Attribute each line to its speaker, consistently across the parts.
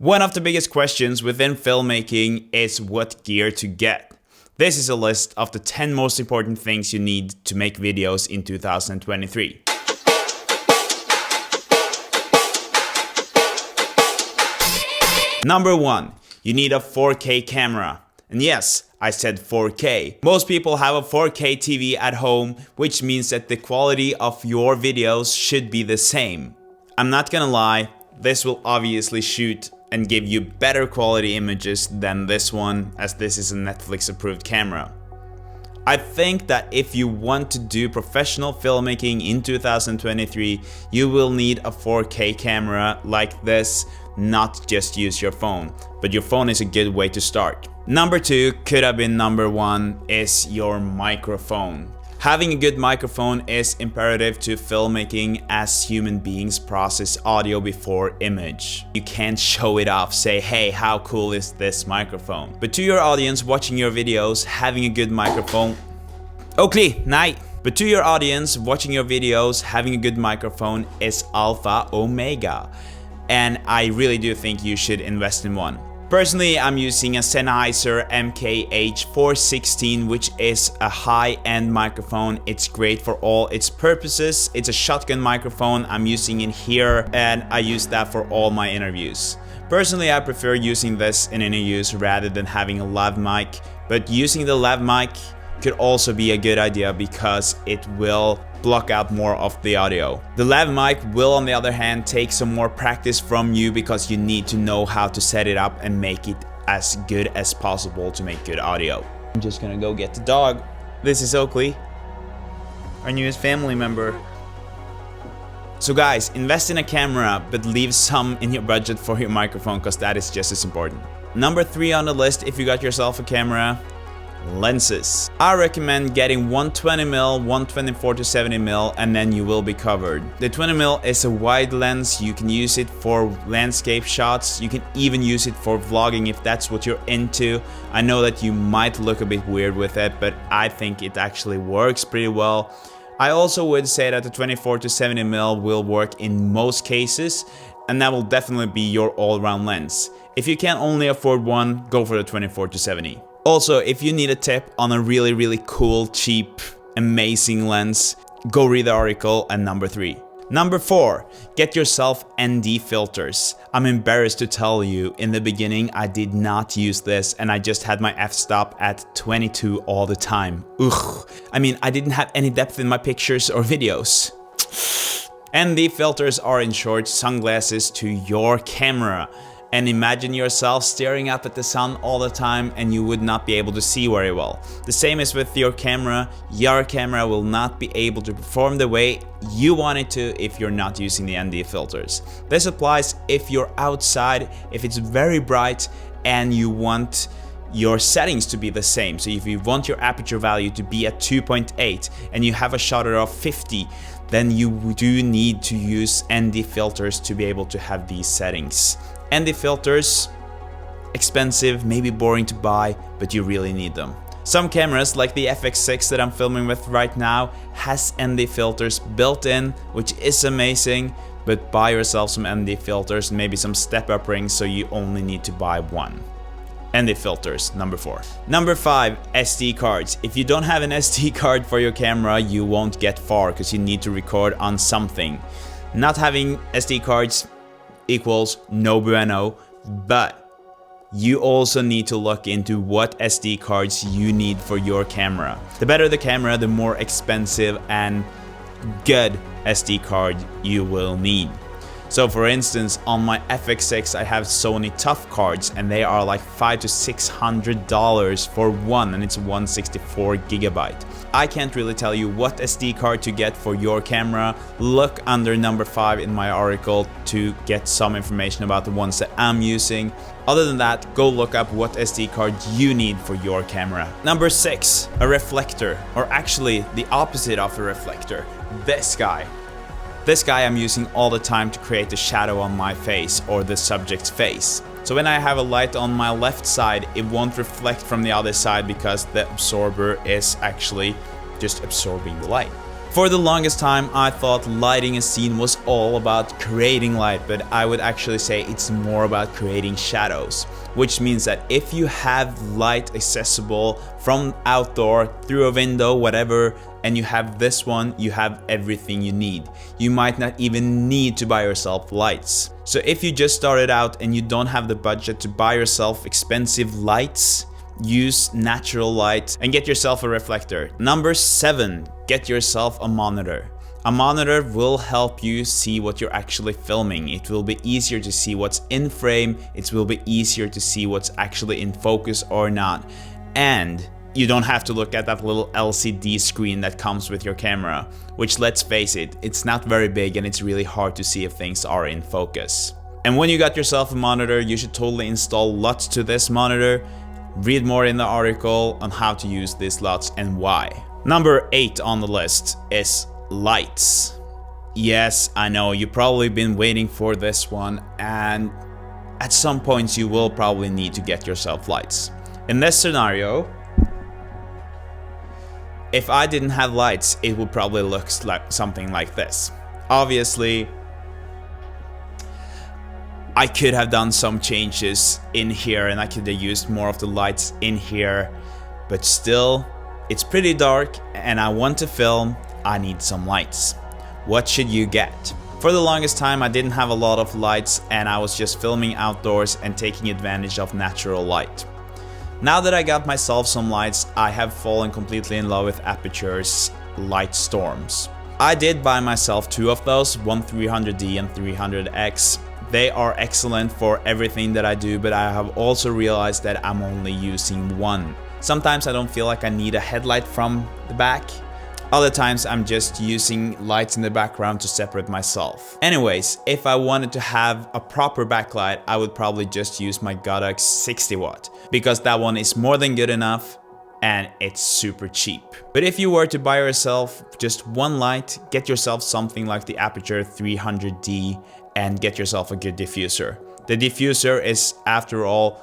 Speaker 1: One of the biggest questions within filmmaking is what gear to get. This is a list of the 10 most important things you need to make videos in 2023. Number 1. You need a 4K camera. And yes, I said 4K. Most people have a 4K TV at home, which means that the quality of your videos should be the same. I'm not gonna lie, this will obviously shoot and give you better quality images than this one, as this is a Netflix approved camera. I think that if you want to do professional filmmaking in 2023, you will need a 4K camera like this, not just use your phone. But your phone is a good way to start. Number 2, could have been number 1, is your microphone. Having a good microphone is imperative to filmmaking, as human beings process audio before image. You can't show it off, say, hey, how cool is this microphone? But to your audience watching your videos, having a good microphone... Okay, night. But to your audience watching your videos, having a good microphone is alpha omega. And I really do think you should invest in one. Personally, I'm using a Sennheiser MKH416, which is a high-end microphone. It's great for all its purposes. It's a shotgun microphone. I'm using it here, and I use that for all my interviews. Personally, I prefer using this in interviews rather than having a lav mic, but using the lav mic could also be a good idea because it will block out more of the audio. The lav mic will, on the other hand, take some more practice from you because you need to know how to set it up and make it as good as possible to make good audio. I'm just gonna go get the dog. This is Oakley, our newest family member. So guys, invest in a camera, but leave some in your budget for your microphone because that is just as important. Number 3 on the list, if you got yourself a camera, lenses. I recommend getting 120mm, 124-70mm, and then you will be covered. The 20mm is a wide lens. You can use it for landscape shots. You can even use it for vlogging if that's what you're into. I know that you might look a bit weird with it, but I think it actually works pretty well. I also would say that the 24-70mm will work in most cases, and that will definitely be your all-round lens. If you can only afford one, go for the 24-70. Also, if you need a tip on a really cool, cheap, amazing lens, go read the article at number 3. Number 4, get yourself ND filters. I'm embarrassed to tell you, in the beginning I did not use this and I just had my f-stop at 22 all the time. Ugh. I mean, I didn't have any depth in my pictures or videos. ND filters are, in short, sunglasses to your camera. And imagine yourself staring up at the sun all the time and you would not be able to see very well. The same is with your camera. Your camera will not be able to perform the way you want it to if you're not using the ND filters. This applies if you're outside, if it's very bright and you want your settings to be the same. So if you want your aperture value to be at 2.8 and you have a shutter of 50, then you do need to use ND filters to be able to have these settings. ND filters, expensive, maybe boring to buy, but you really need them. Some cameras, like the FX6 that I'm filming with right now, has ND filters built in, which is amazing, but buy yourself some ND filters, maybe some step-up rings, so you only need to buy one. ND filters, number 4. Number 5, SD cards. If you don't have an SD card for your camera, you won't get far because you need to record on something. Not having SD cards equals no bueno, but you also need to look into what SD cards you need for your camera. The better the camera, the more expensive and good SD card you will need. So for instance, on my FX6 I have Sony Tough cards and they are like $500 to $600 for one, and it's 164GB. I can't really tell you what SD card to get for your camera. Look under number 5 in my article to get some information about the ones that I'm using. Other than that, go look up what SD card you need for your camera. Number 6, a reflector, or actually the opposite of a reflector, this guy. This guy I'm using all the time to create the shadow on my face or the subject's face. So when I have a light on my left side, it won't reflect from the other side because the absorber is actually just absorbing the light. For the longest time, I thought lighting a scene was all about creating light, but I would actually say it's more about creating shadows. Which means that if you have light accessible from outdoor, through a window, whatever, and you have this one, you have everything you need. You might not even need to buy yourself lights. So if you just started out and you don't have the budget to buy yourself expensive lights, use natural light and get yourself a reflector. Number 7, get yourself a monitor. A monitor will help you see what you're actually filming. It will be easier to see what's in frame. It will be easier to see what's actually in focus or not. And you don't have to look at that little LCD screen that comes with your camera, which, let's face it, it's not very big and it's really hard to see if things are in focus. And when you got yourself a monitor, you should totally install LUTs to this monitor. Read more in the article on how to use these LUTs and why. Number 8 on the list is lights. Yes, I know you've probably been waiting for this one, and at some points you will probably need to get yourself lights. In this scenario, if I didn't have lights, it would probably look like something like this. Obviously, I could have done some changes in here and I could have used more of the lights in here, but still, it's pretty dark and I want to film. I need some lights. What should you get? For the longest time, I didn't have a lot of lights and I was just filming outdoors and taking advantage of natural light. Now that I got myself some lights, I have fallen completely in love with Aputure's light storms. I did buy myself 2 of those, one 300D and 300X. They are excellent for everything that I do, but I have also realized that I'm only using one. Sometimes I don't feel like I need a headlight from the back. Other times I'm just using lights in the background to separate myself. Anyways, if I wanted to have a proper backlight, I would probably just use my Godox 60 watt, because that one is more than good enough and it's super cheap. But if you were to buy yourself just one light, get yourself something like the Aputure 300D and get yourself a good diffuser. The diffuser is, after all,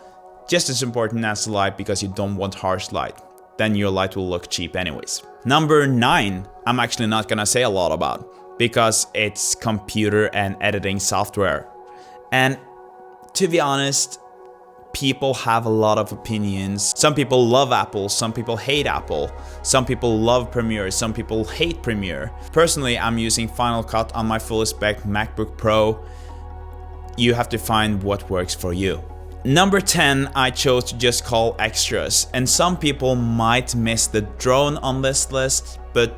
Speaker 1: just as important as the light because you don't want harsh light. Then your light will look cheap anyways. Number 9, I'm actually not gonna say a lot about because it's computer and editing software. And to be honest, people have a lot of opinions. Some people love Apple, some people hate Apple. Some people love Premiere, some people hate Premiere. Personally, I'm using Final Cut on my fully spec MacBook Pro. You have to find what works for you. Number 10, I chose to just call extras, and some people might miss the drone on this list, but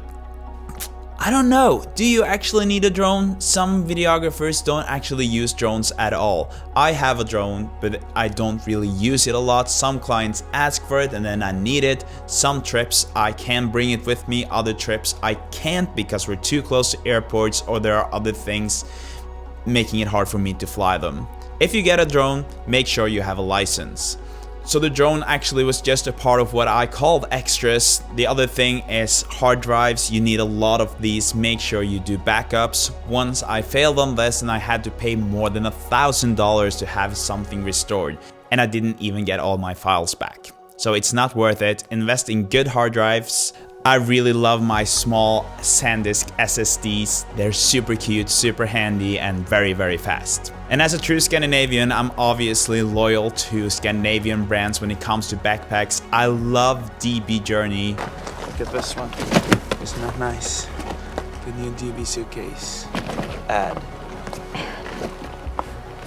Speaker 1: I don't know. Do you actually need a drone? Some videographers don't actually use drones at all. I have a drone, but I don't really use it a lot. Some clients ask for it and then I need it. Some trips I can bring it with me, other trips I can't because we're too close to airports or there are other things making it hard for me to fly them. If you get a drone, make sure you have a license. So the drone actually was just a part of what I called extras. The other thing is hard drives. You need a lot of these. Make sure you do backups. Once I failed on this and I had to pay more than $1,000 to have something restored, and I didn't even get all my files back. So it's not worth it. Invest in good hard drives. I really love my small SanDisk SSDs. They're super cute, super handy, and very, very fast. And as a true Scandinavian, I'm obviously loyal to Scandinavian brands when it comes to backpacks. I love DB Journey. Look at this one. Isn't that nice? The new DB suitcase. Ad.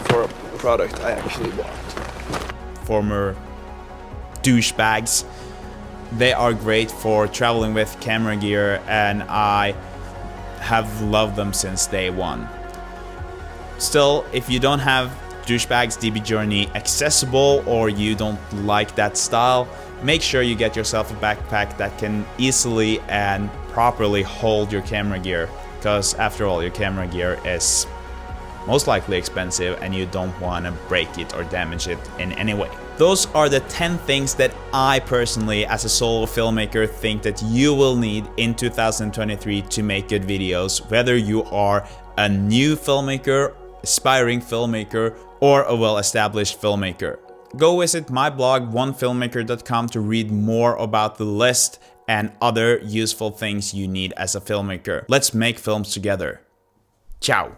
Speaker 1: For a product I actually bought. Former douchebags. They are great for traveling with camera gear, and I have loved them since day one. Still, if you don't have douchebags DB Journey accessible or you don't like that style, make sure you get yourself a backpack that can easily and properly hold your camera gear, because after all, your camera gear is most likely expensive and you don't want to break it or damage it in any way. Those are the 10 things that I personally, as a solo filmmaker, think that you will need in 2023 to make good videos, whether you are a new filmmaker, aspiring filmmaker, or a well-established filmmaker. Go visit my blog onefilmmaker.com to read more about the list and other useful things you need as a filmmaker. Let's make films together. Ciao!